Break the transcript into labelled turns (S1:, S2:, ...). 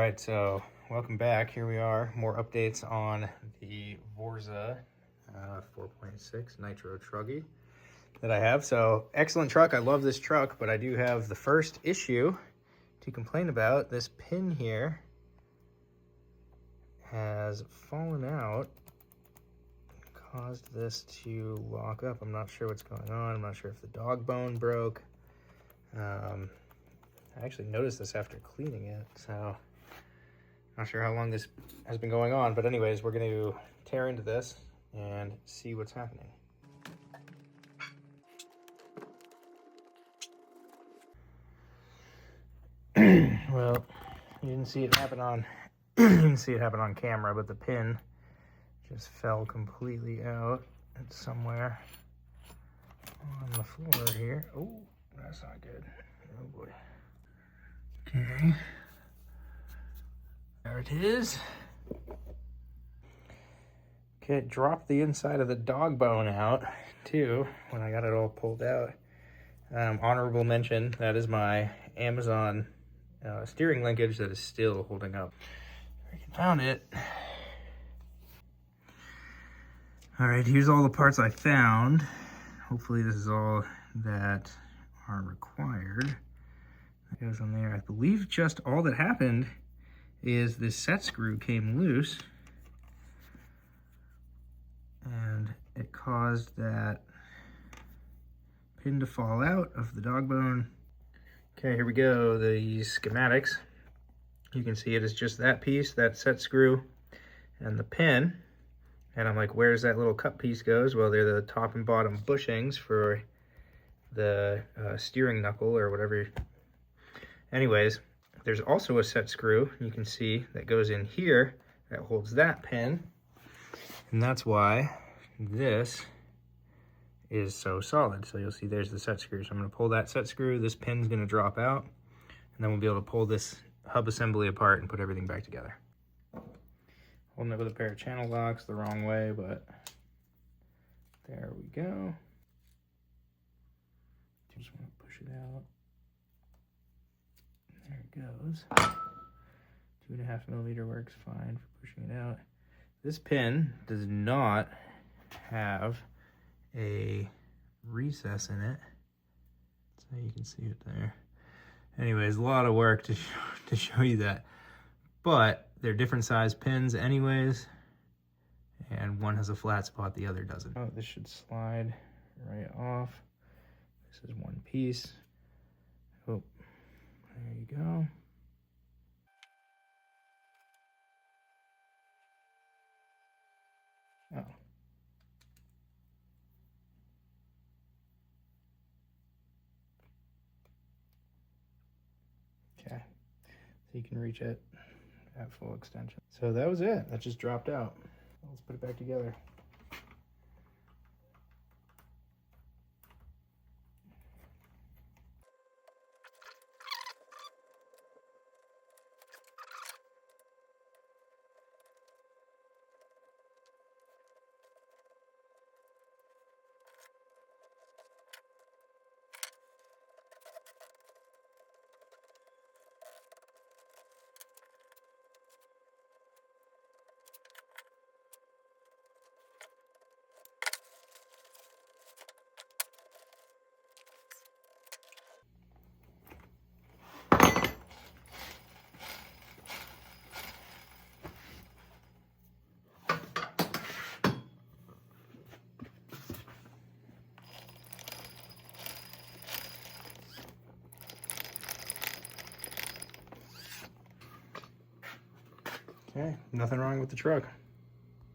S1: right, so welcome back. Here we are, more updates on the Vorza 4.6 Nitro Truggy that I have. So excellent truck. I love this truck, but I do have the first issue to complain about. This pin here has fallen out, caused this to lock up. I'm not sure what's going on. I'm not sure if the dog bone broke. I actually noticed this after cleaning it, so not sure how long this has been going on, but anyways, we're going to tear into this and see what's happening. Well, you didn't see it happen on you didn't see it happen on camera, but the pin just fell completely out. It's somewhere on the floor here. Oh, that's not good. Oh boy. Okay. There it is. Okay, it dropped the inside of the dog bone out too when I got it all pulled out. Honorable mention, that is my Amazon steering linkage that is still holding up. I found it. All right, here's all the parts I found. Hopefully this is all that are required. That goes on there. I believe just all that happened is this set screw came loose and it caused that pin to fall out of the dog bone. Okay, here we go, the schematics. You can see it is just that piece, that set screw, and the pin. And I'm like, where's that little cut piece goes? Well, they're the top and bottom bushings for the steering knuckle or whatever. Anyways, there's also a set screw, you can see, that goes in here that holds that pin. And that's why this is so solid. So you'll see there's the set screw. So I'm gonna pull that set screw, this pin's gonna drop out, and then we'll be able to pull this hub assembly apart and put everything back together. Holding it with a pair of channel locks the wrong way, but there we go. Just wanna push it out. There it goes. 2.5 millimeter works fine for pushing it out. This pin does not have a recess in it, so you can see it there. Anyways, a lot of work to show you that, but they're different size pins anyways, and one has a flat spot, the other doesn't. Oh, this should slide right off. This is one piece. Oh, there you go. Oh. Okay, so you can reach it at full extension. So that was it. That just dropped out. Let's put it back together. Okay, nothing wrong with the truck.